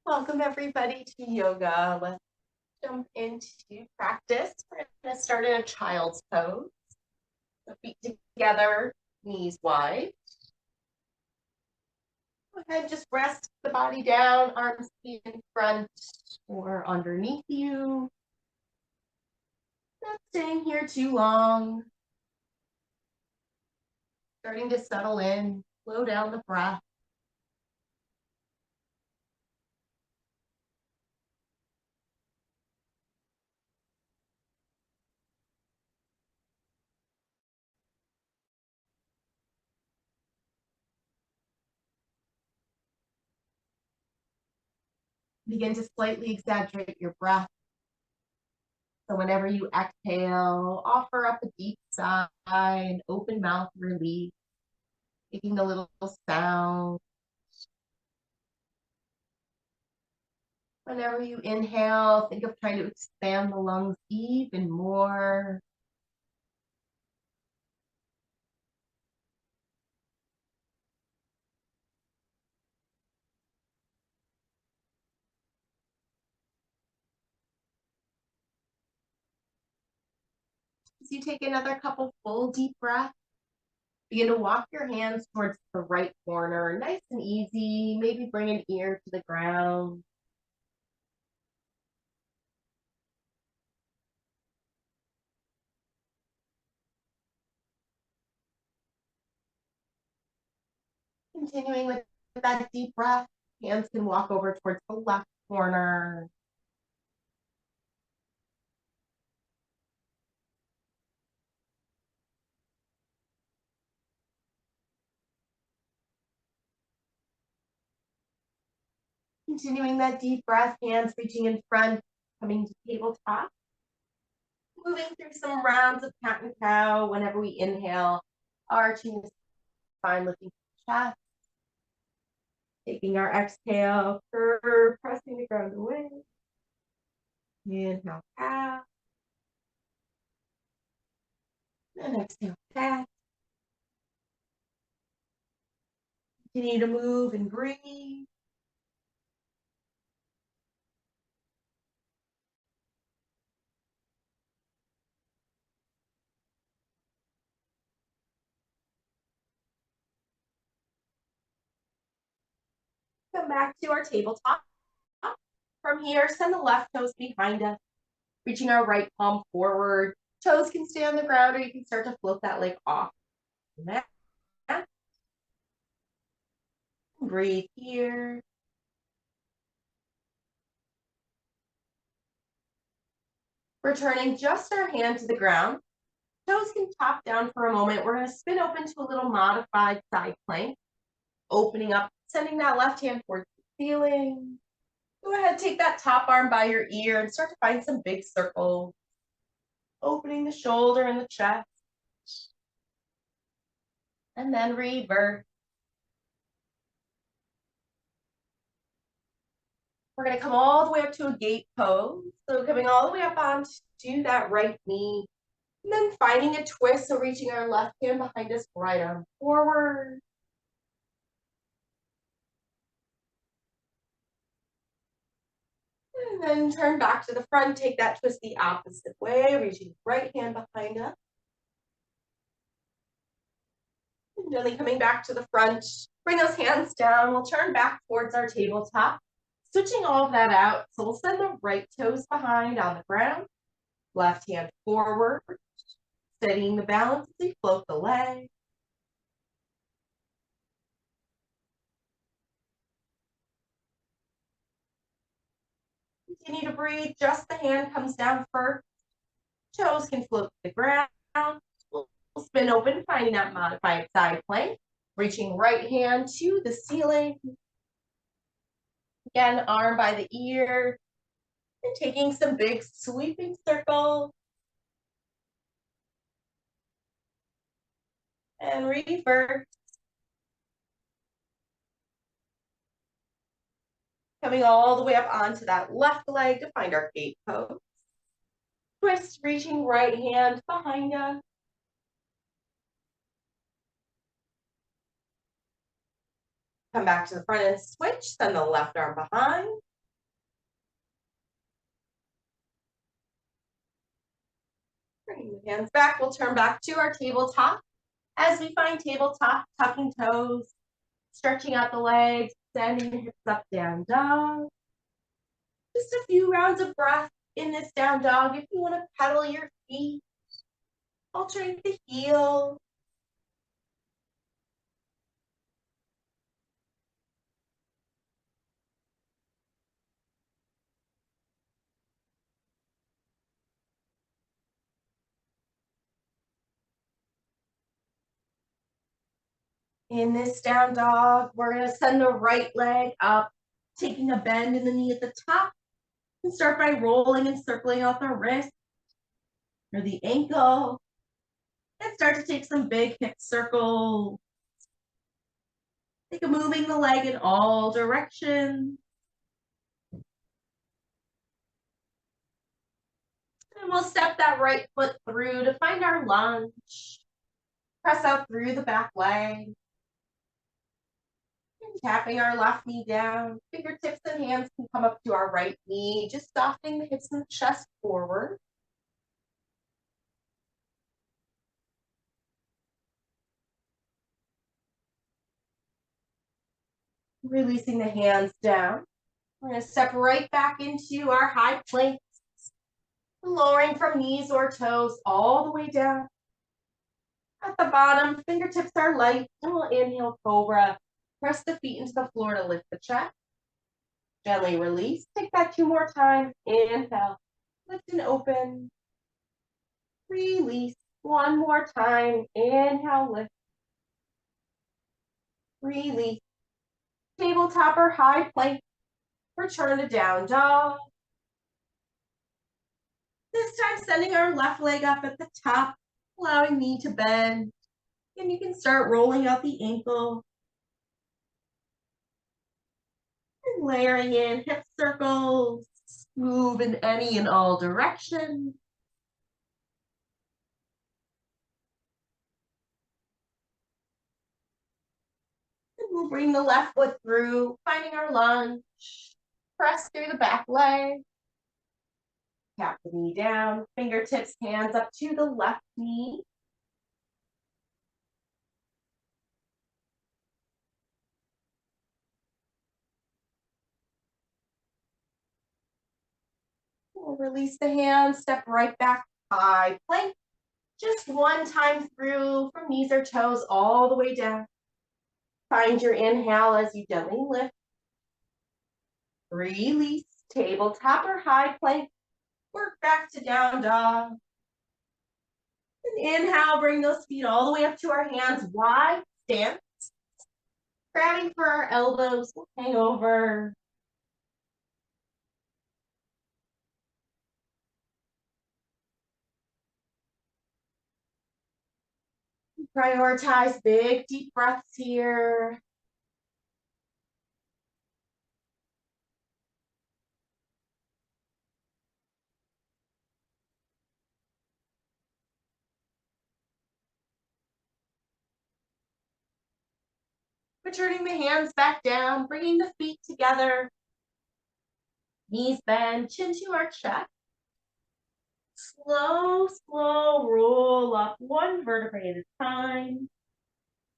Welcome everybody to yoga. Let's jump into practice. We're going to start in a child's pose. So feet together, knees wide. Go ahead, just rest the body down, arms feet in front or underneath you. Not staying here too long. Starting to settle in, slow down the breath. Begin to slightly exaggerate your breath. So whenever you exhale, offer up a deep sigh and open mouth release, making the little sound. Whenever you inhale, think of trying to expand the lungs even more. As you take another couple full deep breaths, begin to walk your hands towards the right corner, nice and easy. Maybe bring an ear to the ground. Continuing with that deep breath, hands can walk over towards the left corner. Continuing that deep breath, hands reaching in front, coming to tabletop. Moving through some rounds of cat and cow. Whenever we inhale, arching the spine, lifting the chest. Taking our exhale, curve, pressing the ground away. Inhale, cow. And exhale, cat. Continue to move and breathe. Come back to our tabletop. From here, send the left toes behind us, reaching our right palm forward. Toes can stay on the ground, or you can start to float that leg off. Breathe here. Returning just our hand to the ground. Toes can top down for a moment. We're going to spin open to a little modified side plank. Opening up, sending that left hand towards the ceiling. Go ahead, take that top arm by your ear and start to find some big circles. Opening the shoulder and the chest. And then reverse. We're going to come all the way up to a gate pose. So coming all the way up onto that right knee. And then finding a twist. So reaching our left hand behind us, right arm forward. And then turn back to the front. Take that twist the opposite way. Reaching right hand behind us. And gently coming back to the front. Bring those hands down. We'll turn back towards our tabletop. Switching all of that out. So we'll send the right toes behind on the ground. Left hand forward. Steadying the balance as we float the leg. Continue to breathe. Just the hand comes down first. Toes can float to the ground. We'll spin open, finding that modified side plank. Reaching right hand to the ceiling. Again, arm by the ear. And taking some big sweeping circles. And reverse. Coming all the way up onto that left leg to find our gate pose. Twist, reaching right hand behind us. Come back to the front and switch, send the left arm behind. Hands back, we'll turn back to our tabletop. As we find tabletop, tucking toes, stretching out the legs, sending the hips up, down dog. Just a few rounds of breath in this down dog. If you want to pedal your feet, alternate the heel. In this down dog, we're going to send the right leg up, taking a bend in the knee at the top, and start by rolling and circling out the wrist or the ankle, and start to take some big hip circles. Think of moving the leg in all directions. And we'll step that right foot through to find our lunge. Press out through the back leg. And tapping our left knee down. Fingertips and hands can come up to our right knee, just softening the hips and the chest forward. Releasing the hands down. We're going to step right back into our high planks. Lowering from knees or toes all the way down. At the bottom, fingertips are light, and we'll inhale, cobra. Press the feet into the floor to lift the chest. Gently release. Take that 2 more times. Inhale, lift and open. Release. 1 more time. Inhale, lift. Release. Tabletop or high plank. Return to down dog. This time, sending our left leg up at the top, allowing knee to bend. And you can start rolling out the ankle. And layering in hip circles. Move in any and all directions. And we'll bring the left foot through, finding our lunge. Press through the back leg. Tap the knee down, fingertips, hands up to the left knee. We'll release the hands, step right back, high plank. Just 1 time through from knees or toes all the way down. Find your inhale as you gently lift. Release, tabletop or high plank. Work back to down dog. And inhale, bring those feet all the way up to our hands, wide stance. Grabbing for our elbows, we'll hang over. Prioritize big, deep breaths here. Returning the hands back down, bringing the feet together. Knees bend, chin to our chest. Slow, slow roll up 1 vertebrae at a time.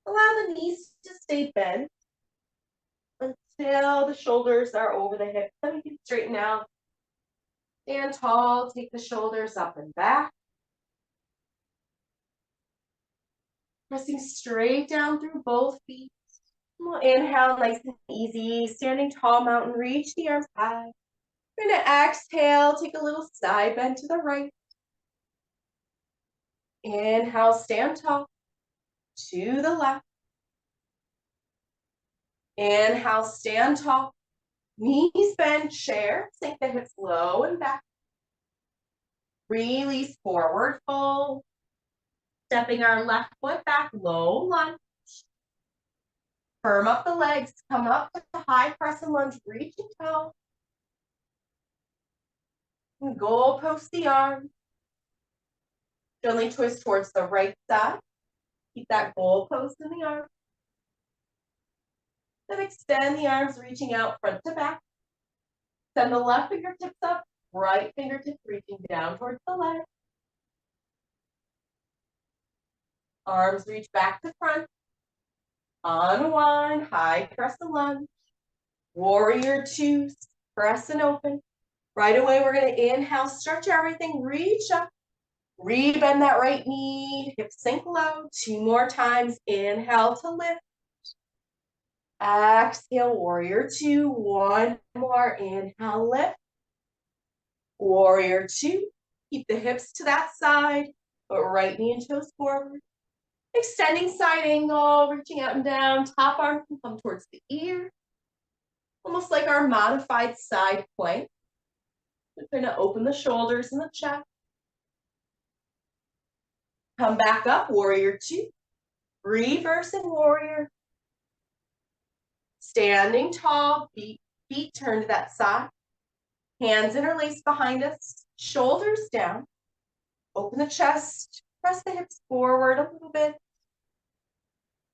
Allow the knees to stay bent until the shoulders are over the hips. Then you can straighten out. Stand tall, take the shoulders up and back. Pressing straight down through both feet. We'll inhale nice and easy, standing tall, mountain reach the arms high. We're going to exhale, take a little side bend to the right. Inhale, stand tall to the left. Inhale, stand tall. Knees bend, chair, sink the hips low and back. Release, forward fold. Stepping our left foot back, low lunge. Firm up the legs, come up to the high press and lunge, reach and toe. And goal post the arm. Gently twist towards the right side. Keep that goal post in the arm. Then extend the arms, reaching out front to back. Send the left fingertips up, right fingertips reaching down towards the leg. Arms reach back to front. Unwind, high crescent lunge. Warrior two, press and open. Right away, we're going to inhale, stretch everything, reach up. Rebend that right knee, hips sink low. 2 more times. Inhale to lift. Exhale, warrior two. 1 more. Inhale, lift. Warrior two. Keep the hips to that side, but right knee and toes forward. Extending side angle, reaching out and down. Top arm can come towards the ear. Almost like our modified side plank. We're going to open the shoulders and the chest. Come back up, warrior two. Reverse and warrior. Standing tall, feet turn to that side. Hands interlaced behind us, shoulders down. Open the chest, press the hips forward a little bit.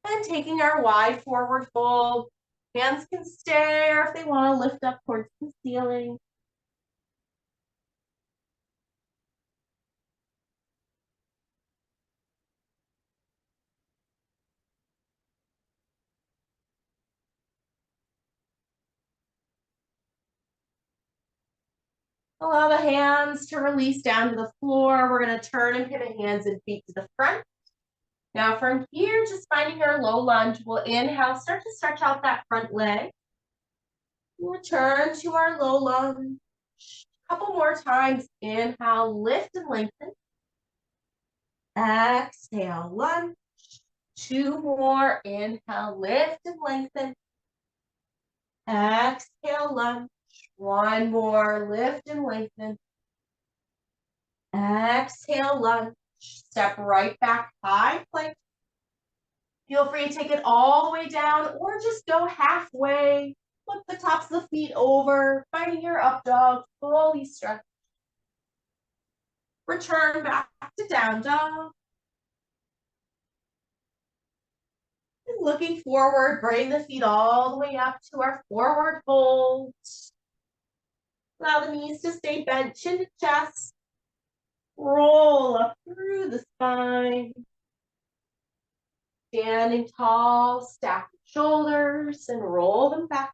And taking our wide forward fold. Hands can stay, or if they want to lift up towards the ceiling. Allow the hands to release down to the floor. We're going to turn and pivot hands and feet to the front. Now from here, just finding our low lunge, we'll inhale, start to stretch out that front leg. Return to our low lunge. A couple more times. Inhale, lift and lengthen. Exhale, lunge. 2 more. Inhale, lift and lengthen. Exhale, lunge. 1 more. Lift and lengthen. Exhale, lunge. Step right back, high plank. Feel free to take it all the way down or just go halfway. Flip the tops of the feet over, finding your up dog, fully stretch. Return back to down dog. And looking forward, bring the feet all the way up to our forward fold. Allow the knees to stay bent, chin to chest. Roll up through the spine. Standing tall, stack the shoulders and roll them back.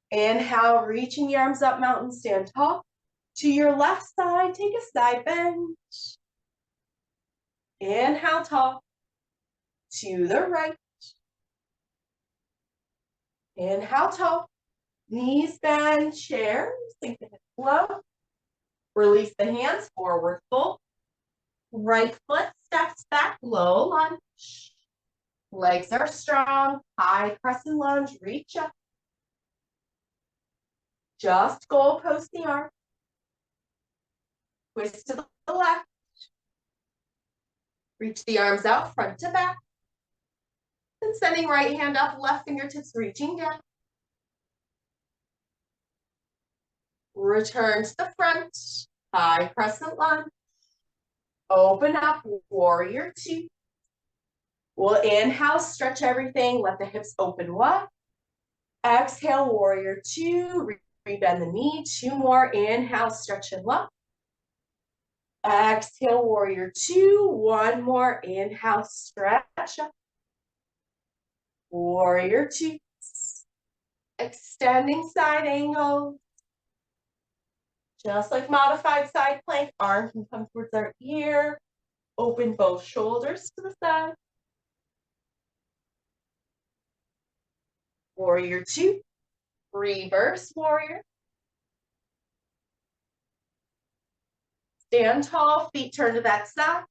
Inhale, reaching the arms up, mountain stand tall. To your left side, take a side bend. Inhale, tall. To the right. Inhale, tall. Knees bend, chair, sink the hips low. Release the hands, forward fold. Right foot steps back, low lunge. Legs are strong, high crescent lunge, reach up. Just goalpost the arm. Twist to the left. Reach the arms out, front to back. And sending right hand up, left fingertips reaching down. Return to the front, high crescent lunge. Open up, warrior two. We'll inhale, stretch everything, let the hips open wide. Exhale, warrior two, rebend the knee. 2 more, inhale, stretch and lock. Exhale, warrior two. 1 more, inhale, stretch up. Warrior two. Extending side angle. Just like modified side plank, arm can come towards our ear. Open both shoulders to the side. Warrior two. Reverse warrior. Stand tall, feet turn to that side.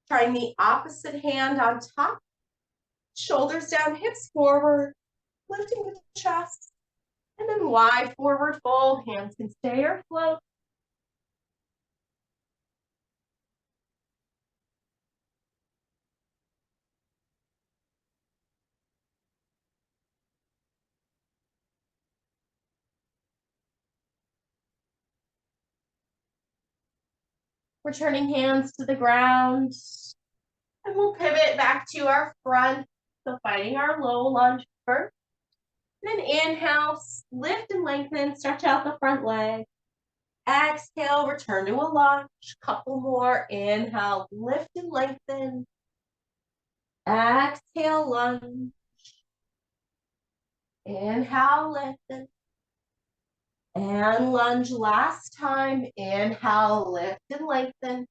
Trying the opposite hand on top. Shoulders down, hips forward. Lifting the chest. And then wide forward fold. Hands can stay or float. Returning hands to the ground. And we'll pivot back to our front. So finding our low lunge first. And then inhale, lift and lengthen, stretch out the front leg. Exhale, return to a lunge. Couple more. Inhale, lift and lengthen. Exhale, lunge. Inhale, lengthen. And lunge last time. Inhale, lift and lengthen.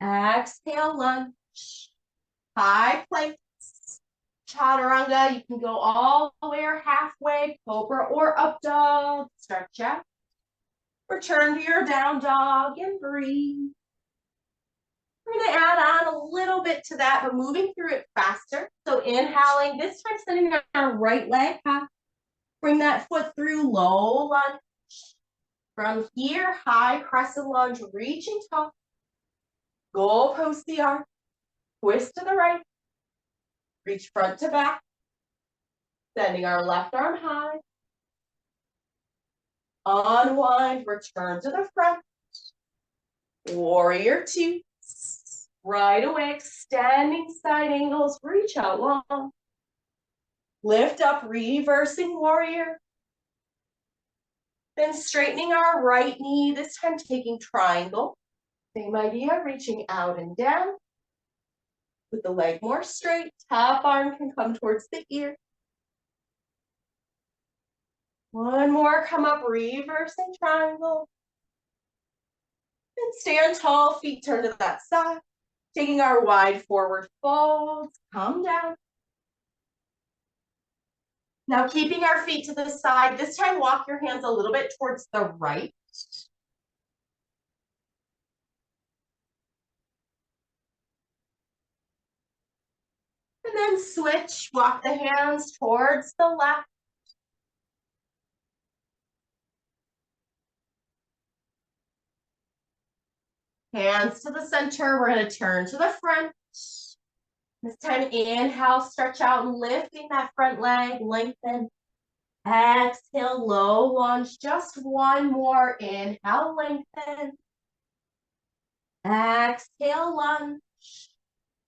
Exhale, lunge. High plank. Chaturanga, you can go all the way or halfway, cobra or up dog. Stretch out. Return to your down dog and breathe. We're going to add on a little bit to that, but moving through it faster. So inhaling, this time sending our right leg up. Bring that foot through, low lunge. From here, high crescent lunge, reaching tall. Goal post the arm. Twist to the right. Reach front to back. Sending our left arm high. Unwind, return to the front. Warrior two. Right away, extending side angles, reach out long. Lift up, reversing warrior. Then straightening our right knee, this time taking triangle. Same idea, reaching out and down. With the leg more straight, top arm can come towards the ear. One more, come up, reversing triangle. And stand tall, feet turn to that side. Taking our wide forward folds, come down. Now keeping our feet to the side, this time walk your hands a little bit towards the right. And then switch, walk the hands towards the left. Hands to the center, we're going to turn to the front. This time, inhale, stretch out and lifting that front leg, lengthen. Exhale, low lunge, just one more. Inhale, lengthen. Exhale, lunge.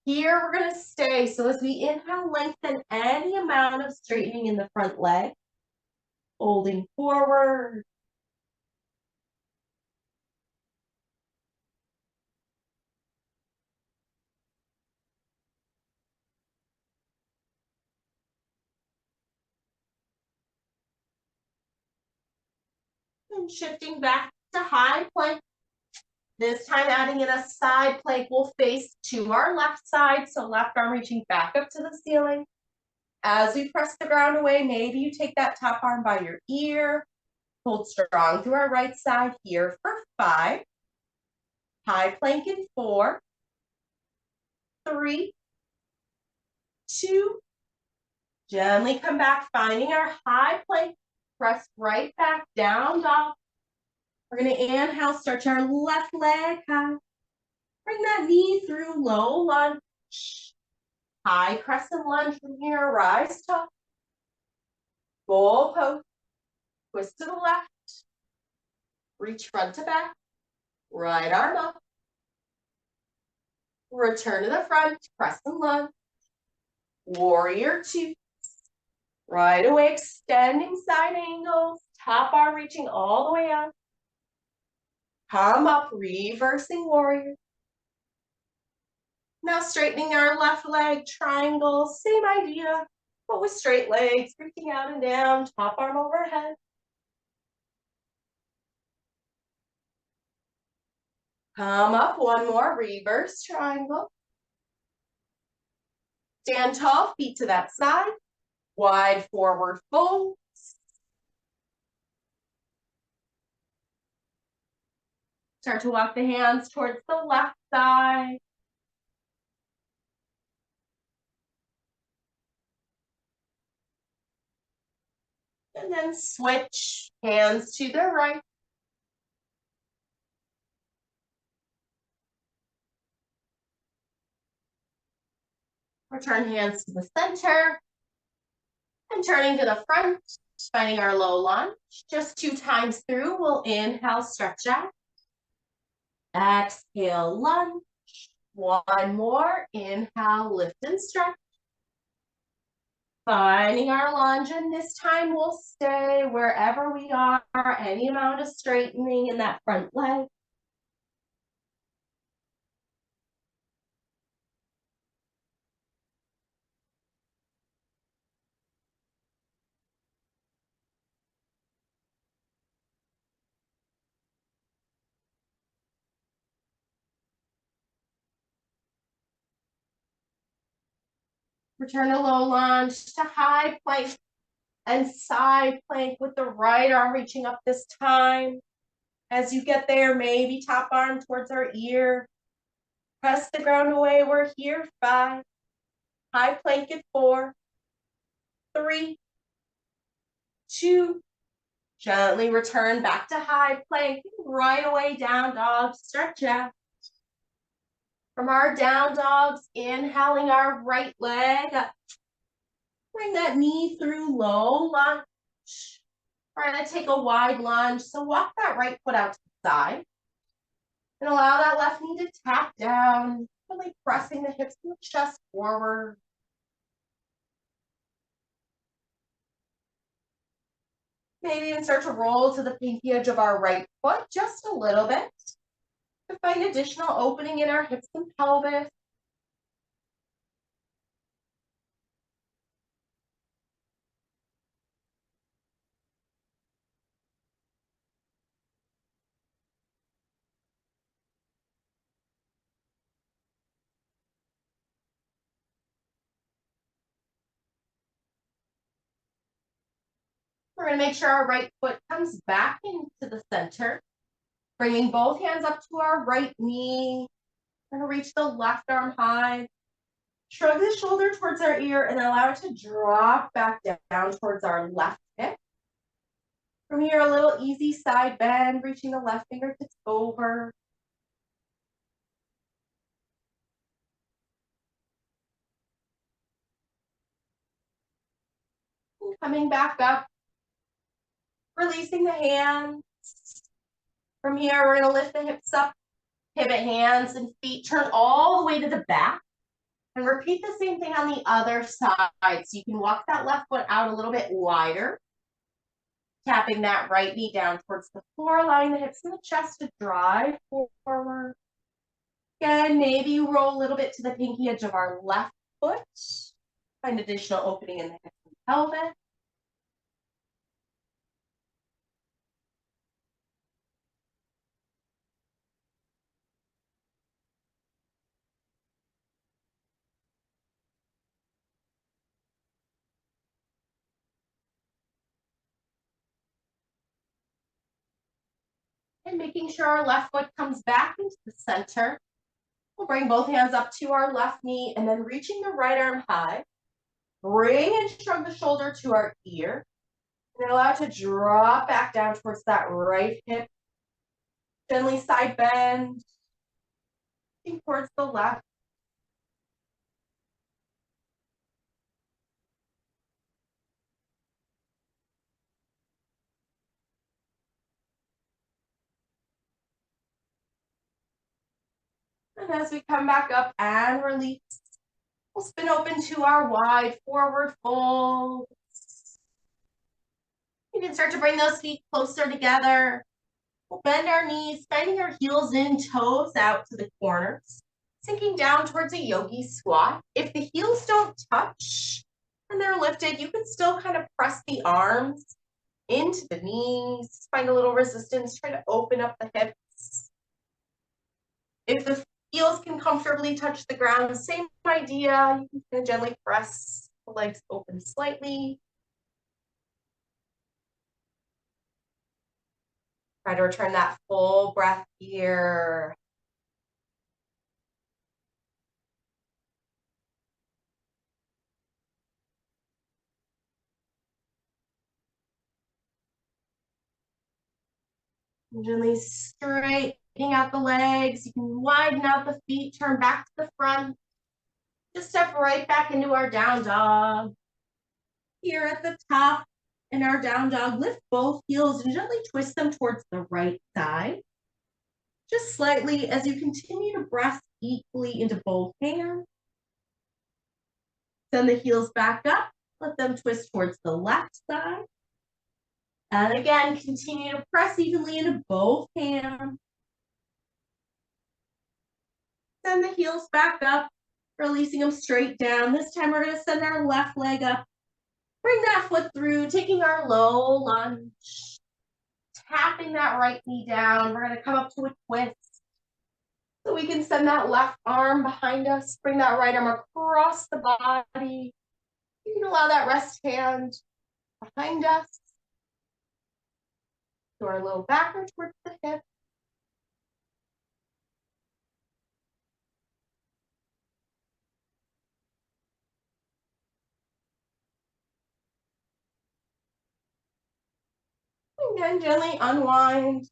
Here, we're going to stay. So as we inhale, lengthen any amount of straightening in the front leg. Folding forward. And shifting back to high plank. This time adding in a side plank, we'll face to our left side. So left arm reaching back up to the ceiling. As we press the ground away, maybe you take that top arm by your ear. Hold strong through our right side here for 5. High plank in 4, 3, 2. Gently come back, finding our high plank. Press right back, down dog. We're going to inhale, stretch our left leg high. Bring that knee through, low lunge. High crescent lunge from here, rise tall. Goal post. Twist to the left. Reach front to back. Right arm up. Return to the front, crescent lunge. Warrior two. Right away, extending side angles. Top arm reaching all the way up. Come up, reversing warrior. Now straightening our left leg, triangle, same idea, but with straight legs, reaching out and down, top arm overhead. Come up, one more, reverse triangle. Stand tall, feet to that side, wide forward fold. Start to walk the hands towards the left side. And then switch, hands to the right. Return hands to the center. And turning to the front, finding our low lunge. Just 2 times through, we'll inhale, stretch out. Exhale, lunge. One more, inhale, lift and stretch. Finding our lunge, and this time we'll stay wherever we are, any amount of straightening in that front leg. Return to low lunge to high plank and side plank with the right arm reaching up this time. As you get there, maybe top arm towards our ear. Press the ground away. We're here. 5. High plank at 4. 3, 2. Gently return back to high plank. Right away, down dog. Stretch out. From our down dogs, inhaling our right leg up. Bring that knee through low lunge. Try to take a wide lunge. So walk that right foot out to the side. And allow that left knee to tap down. Really pressing the hips and the chest forward. Maybe even start to roll to the pinky edge of our right foot just a little bit. To find additional opening in our hips and pelvis. We're going to make sure our right foot comes back into the center. Bringing both hands up to our right knee. We're going to reach the left arm high. Shrug the shoulder towards our ear and allow it to drop back down towards our left hip. From here, a little easy side bend, reaching the left fingertips over. And coming back up, releasing the hands. From here, we're going to lift the hips up, pivot hands and feet, turn all the way to the back. And repeat the same thing on the other side. So you can walk that left foot out a little bit wider. Tapping that right knee down towards the floor, allowing the hips and the chest to drive forward. Again, maybe you roll a little bit to the pinky edge of our left foot. Find additional opening in the hips and pelvis. And making sure our left foot comes back into the center. We'll bring both hands up to our left knee and then reaching the right arm high. Bring and shrug the shoulder to our ear. And allow it to drop back down towards that right hip. Gently side bend. Looking towards the left. And as we come back up and release, we'll spin open to our wide forward fold. You can start to bring those feet closer together. We'll bend our knees, finding our heels in, toes out to the corners. Sinking down towards a yogi squat. If the heels don't touch and they're lifted, you can still kind of press the arms into the knees. Find a little resistance. Try to open up the hips. If the heels can comfortably touch the ground, same idea. You can gently press the legs open slightly. Try to return that full breath here. Gently straightening out the legs. You can widen out the feet, turn back to the front. Just step right back into our down dog. Here at the top in our down dog, lift both heels and gently twist them towards the right side. Just slightly as you continue to breath equally into both hands. Send the heels back up. Let them twist towards the left side. And again, continue to press evenly into both hands. Send the heels back up, releasing them straight down. This time we're going to send our left leg up. Bring that foot through, taking our low lunge. Tapping that right knee down. We're going to come up to a twist. So we can send that left arm behind us, bring that right arm across the body. You can allow that rest hand behind us to our low back or towards the hip. And then gently unwind.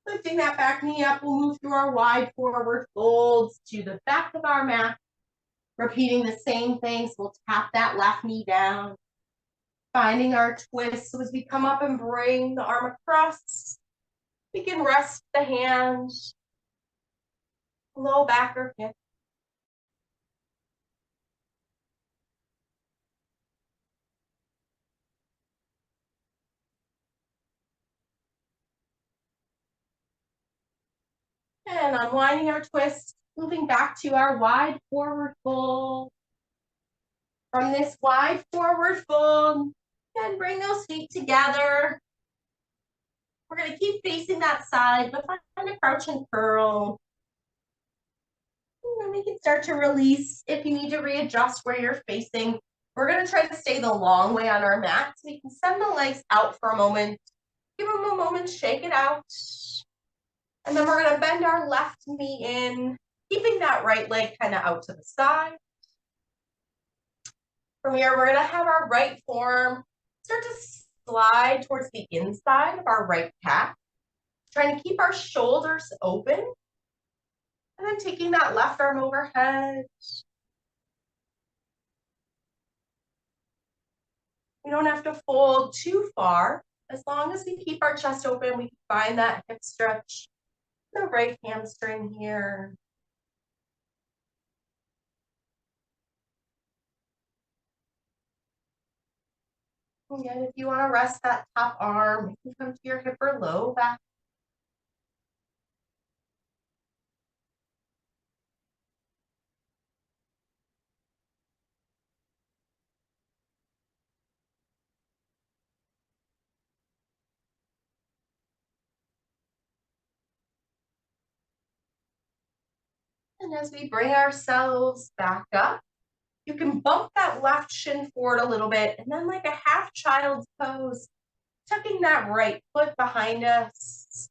Lifting that back knee up, we'll move through our wide forward folds to the back of our mat. Repeating the same thing, so we'll tap that left knee down. Finding our twist, so as we come up and bring the arm across, we can rest the hand, low back or hip. And unwinding our twist, moving back to our wide forward fold. From this wide forward fold, and bring those feet together. We're going to keep facing that side, but find a crouch and curl. And then we can start to release if you need to readjust where you're facing. We're going to try to stay the long way on our mat, so we can send the legs out for a moment. Give them a moment, shake it out. And then we're going to bend our left knee in, keeping that right leg kind of out to the side. From here, we're going to have our right forearm start to slide towards the inside of our right calf, trying to keep our shoulders open. And then taking that left arm overhead. We don't have to fold too far. As long as we keep our chest open, we can find that hip stretch, the right hamstring here. Again, if you want to rest that top arm, you can come to your hip or low back. And as we bring ourselves back up, you can bump that left shin forward a little bit, and then like a half child's pose, tucking that right foot behind us.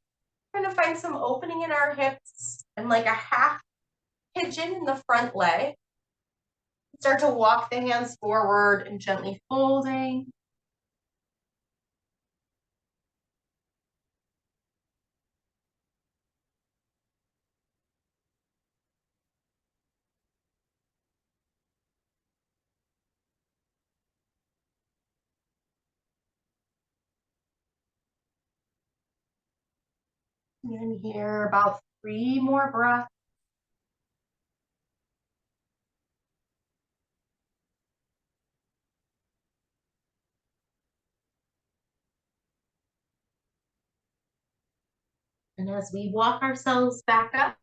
Trying to find some opening in our hips and like a half pigeon in the front leg. Start to walk the hands forward and gently folding. And here, about 3 more breaths. And as we walk ourselves back up,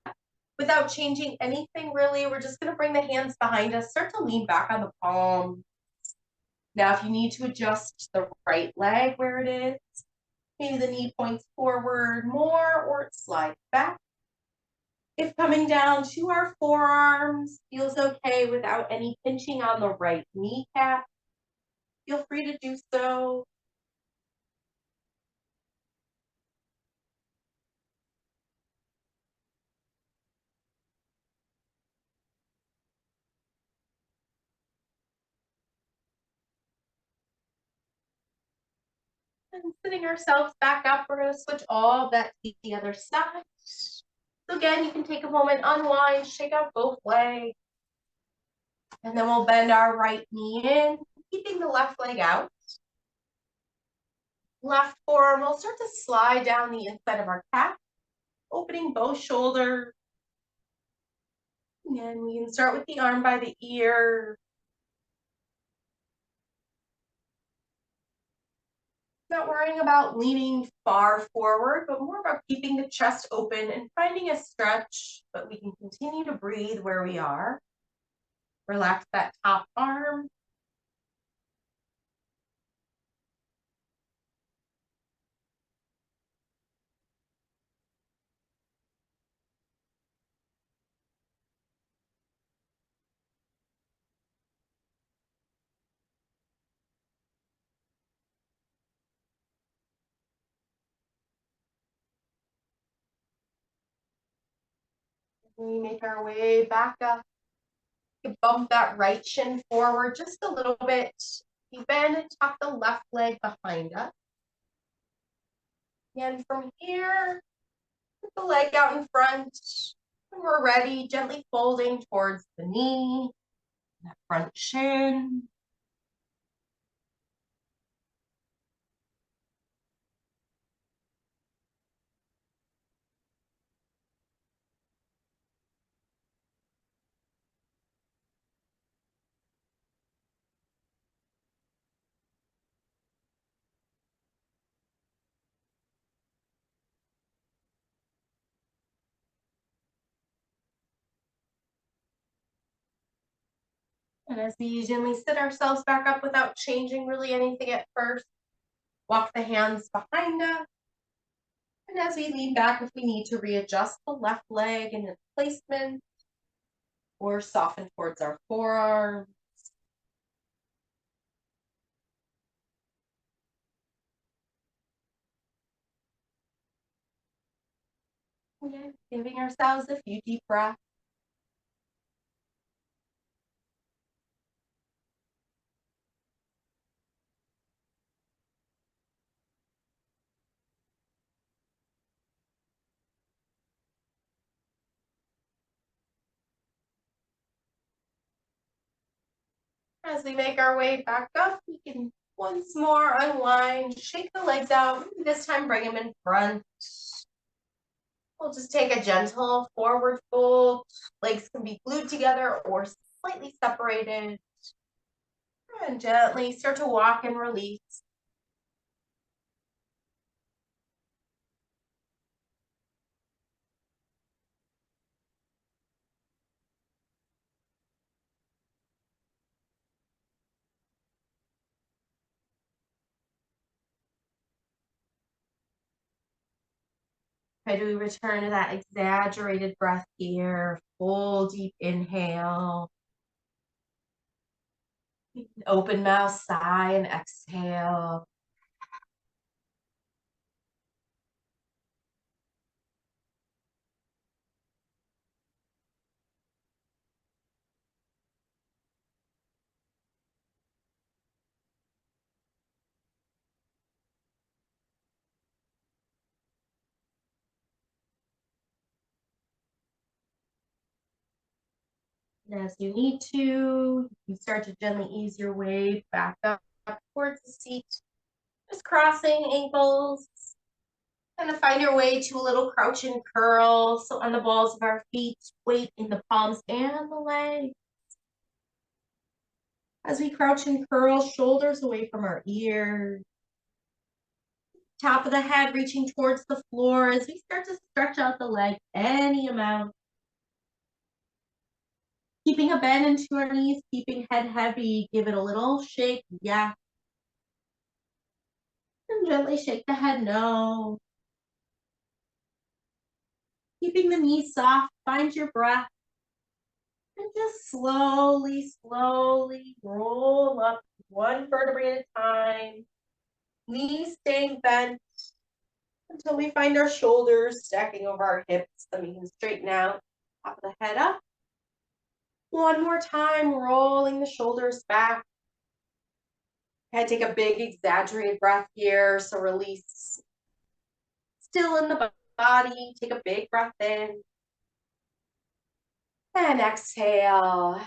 without changing anything really, we're just going to bring the hands behind us, start to lean back on the palm. Now, if you need to adjust the right leg where it is, maybe the knee points forward more or it slides back. If coming down to our forearms feels okay without any pinching on the right kneecap, feel free to do so. And sitting ourselves back up, we're going to switch all that to the other side. So again, you can take a moment, unwind, shake out both legs. And then we'll bend our right knee in, keeping the left leg out. Left forearm will start to slide down the inside of our calf, opening both shoulders. And we can start with the arm by the ear. Not worrying about leaning far forward, but more about keeping the chest open and finding a stretch, but we can continue to breathe where we are. Relax that top arm. We make our way back up. Bump that right shin forward just a little bit. You bend and tuck the left leg behind us. And from here, put the leg out in front. When we're ready, gently folding towards the knee, that front shin. And as we usually sit ourselves back up without changing really anything at first, walk the hands behind us. And as we lean back, if we need to readjust the left leg in its placement or soften towards our forearm. Okay, giving ourselves a few deep breaths. As we make our way back up, we can once more unwind, shake the legs out. This time bring them in front. We'll just take a gentle forward fold. Legs can be glued together or slightly separated. And gently start to walk and release. Try to return to that exaggerated breath here. Full deep inhale. Open mouth, sigh, and exhale. And as you need to, you start to gently ease your way back up towards the seat. Just crossing ankles. Kind of find your way to a little crouch and curl. So on the balls of our feet, weight in the palms and the legs. As we crouch and curl, shoulders away from our ears. Top of the head reaching towards the floor as we start to stretch out the leg any amount. Keeping a bend into our knees, keeping head heavy. Give it a little shake, yeah. And gently shake the head, no. Keeping the knees soft, find your breath. And just slowly, slowly roll up one vertebrae at a time. Knees staying bent until we find our shoulders stacking over our hips. Then we can straighten out, top of the head up. One more time, rolling the shoulders back. Okay, take a big exaggerated breath here. So release. Still in the body. Take a big breath in. And exhale.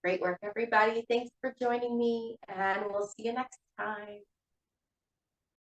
Great work, everybody. Thanks for joining me, and we'll see you next time.